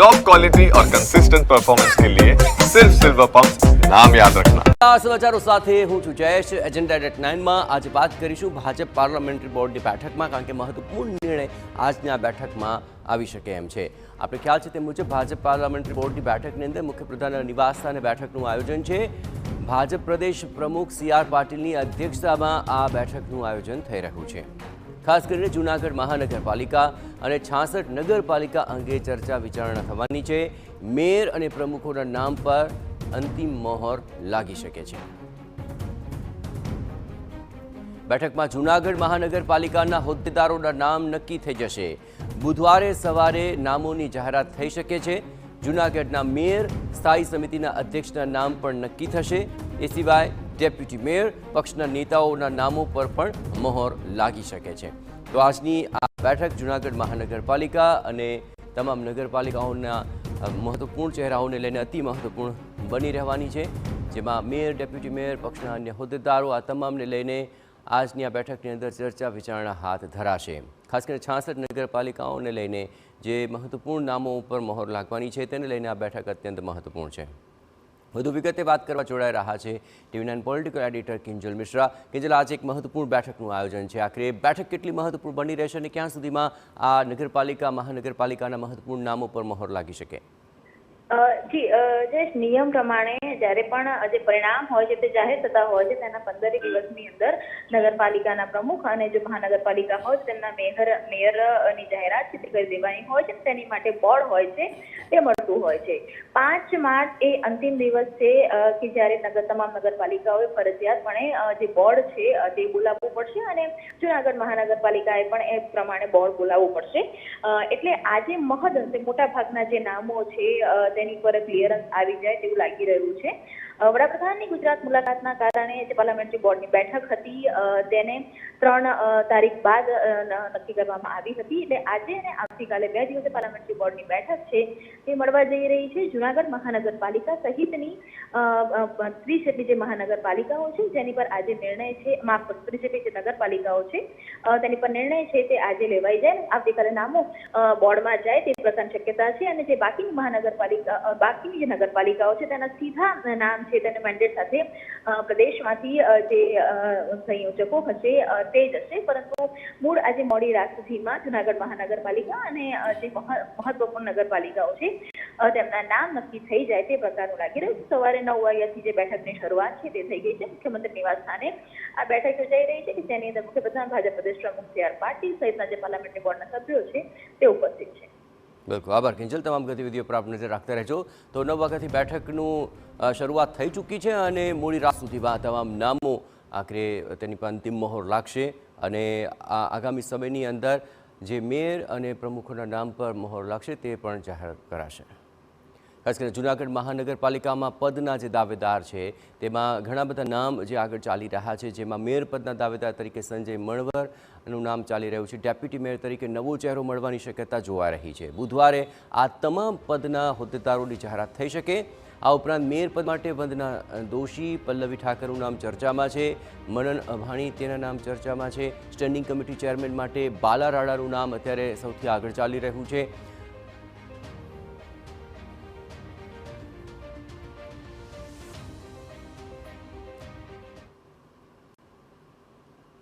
Top quality और consistent performance के लिए सिर्फ सिल्वर पंप नाम याद रखना। આ સમાચારો સાથે હું છું જયેશ। એજન્ડા એટ 9 માં આજે વાત કરીશું ભાજપ પાર્લામેન્ટરી બોર્ડની બેઠકમાં, કારણ કે મહત્વપૂર્ણ નિર્ણય આજની આ બેઠકમાં આવી શકે એમ છે। આપણે ખ્યાલ છે તે મુજબ ભાજપ પાર્લામેન્ટરી બોર્ડની બેઠકની અંદર મુખ્યપ્રધાનના નિવાસસ્થાને બેઠકનું આયોજન છે। ભાજપ પ્રદેશ પ્રમુખ CR પાટીલની અધ્યક્ષતામાં આ બેઠકનું આયોજન થઈ રહ્યું છે। ખાસ કરીને જૂનાગઢ મહાનગરપાલિકા અને 66 નગરપાલિકા અંગે ચર્ચા વિચારણા થવાની છે। મેયર અને પ્રમુખોના નામ પર અંતિમ મોહર લાગી શકે છે। બેઠકમાં જૂનાગઢ મહાનગરપાલિકાના હોદ્દેદારોના નામ નક્કી થઈ જશે। બુધવારે સવારે નામોની જાહેરાત થઈ શકે છે। જૂનાગઢના મેયર, સ્થાયી સમિતિના અધ્યક્ષના નામ પણ નક્કી થશે। એ સિવાય ડેપ્યુટી મેયર, પક્ષના નેતાઓના નામો પર પણ મોહર લાગી શકે છે। તો આજની આ બેઠક જૂનાગઢ મહાનગરપાલિકા અને તમામ નગરપાલિકાઓના મહત્વપૂર્ણ ચહેરાઓને લઈને અતિ મહત્વપૂર્ણ બની રહેવાની છે, જેમાં મેયર, ડેપ્યુટી મેયર, પક્ષના અન્ય હોદ્દેદારો આ તમામને લઈને આજની આ બેઠકની અંદર ચર્ચા વિચારણા હાથ ધરાશે। ખાસ કરીને 66 નગરપાલિકાઓને લઈને જે મહત્વપૂર્ણ નામો ઉપર મહોર લાગવાની છે તેને લઈને આ બેઠક અત્યંત મહત્વપૂર્ણ છે। વધુ વિગતે વાત કરવા જોડાઈ રહ્યા છે TV9 political editor Kinjal Mishra. Kinjal, આજે એક મહત્વપૂર્ણ બેઠકનું આયોજન છે। આખરે બેઠક કેટલી મહત્વપૂર્ણ બની રહેશે અને ક્યાં સુધીમાં આ નગરપાલિકા, મહાનગરપાલિકાના મહત્વપૂર્ણ નામો પર મહોર લાગી શકે? જી જે નિયમ પ્રમાણે જ્યારે પણ જે પરિણામ હોય છે તે જાહેર થતા હોય છે તેના 15 દિવસની અંદર નગરપાલિકાના પ્રમુખ અને જો મહાનગરપાલિકા હોય તેમના મેયરની જાહેરાત છે તે કરી દેવાની હોય છે। તેની માટે બોર્ડ હોય છે તે મળતું હોય છે। 5 માર્ચ એ અંતિમ દિવસ છે કે જ્યારે તમામ નગરપાલિકાઓએ ફરજિયાતપણે જે બોર્ડ છે તે બોલાવવું પડશે અને જૂનાગઢ મહાનગરપાલિકાએ પણ એ પ્રમાણે બોર્ડ બોલાવવું પડશે। એટલે આજે મહદ મોટા ભાગના જે નામો છે તેની પર ક્લિયરન્સ આવી જાય તેવું લાગી રહ્યું છે। વડાપ્રધાનની ગુજરાત મુલાકાતના કારણે જે પાર્લામેન્ટરી બોર્ડની બેઠક હતી તેને 3 તારીખ બાદ નક્કી કરવામાં આવી હતી। એટલે આજે અને આવતીકાલે 2 દિવસે પાર્લામેન્ટરી બોર્ડની બેઠક છે તે મળવા જઈ રહી છે। જૂનાગઢ મહાનગરપાલિકા સહિતની 30 જેટલી જે મહાનગરપાલિકાઓ છે જેની પર આજે નિર્ણય છે, 30 જેટલી જે નગરપાલિકાઓ છે તેની પર નિર્ણય છે તે આજે લેવાઈ જાય, આવતીકાલે નામો બોર્ડમાં જાય તે પ્રકારની શક્યતા છે। અને જે બાકીની જે નગરપાલિકાઓ છે તેના સીધા નામ છે તેને મેન્ડેટ સાથે પ્રદેશમાંથી જે સંયોજકો હશે તે જશે, પરંતુ મૂળ આજે મોડી રાત સુધીમાં જૂનાગઢ મહાનગરપાલિકા અને જે મહત્વપૂર્ણ નગરપાલિકાઓ છે તેમના નામ નક્કી થઈ જાય તે પ્રકારનું લાગી રહ્યું છે। સવારે 9 વાગ્યાથી જે બેઠકની શરૂઆત છે તે થઈ ગઈ છે। મુખ્યમંત્રી નિવાસ સ્થાને આ બેઠક યોજાઈ રહી છે કે જેની અંદર મુખ્યપ્રધાન ભાજપ પ્રદેશ પ્રમુખ CR પાટીલ સહિતના જે પાર્લામેન્ટરી બોર્ડના સભ્યો છે તે ઉપસ્થિત છે। બિલકુલ, આભાર કિંજલ। તમામ ગતિવિધિઓ પર આપ નજર રાખતા રહેજો। તો 9 વાગ્યાથી બેઠકનું શરૂઆત થઈ ચૂકી છે અને મોડી રાત સુધીમાં તમામ નામો આખરે તેની પર અંતિમ મહોર લાગશે અને આગામી સમયની અંદર જે મેયર અને પ્રમુખોના નામ પર મહોર લાગશે તે પણ જાહેર કરાશે। ખાસ કરીને જૂનાગઢ મહાનગરપાલિકામાં પદના જે દાવેદાર છે તેમાં ઘણા બધા નામ જે આગળ ચાલી રહ્યા છે, જેમાં મેયર પદના દાવેદાર તરીકે સંજય મણવરનું નામ ચાલી રહ્યું છે। ડેપ્યુટી મેયર તરીકે નવો ચહેરો મળવાની શક્યતા જોવા રહી છે। બુધવારે આ તમામ પદના હોદ્દેદારોની જાહેરાત થઈ શકે। આ ઉપરાંત મેયર પદ માટે વંદના દોશી, પલ્લવી ઠાકરનું નામ ચર્ચામાં છે, મનન અભાણી તેના નામ ચર્ચામાં છે। સ્ટેન્ડિંગ કમિટી ચેરમેન માટે બાલા રાડાનું નામ અત્યારે સૌથી આગળ ચાલી રહ્યું છે।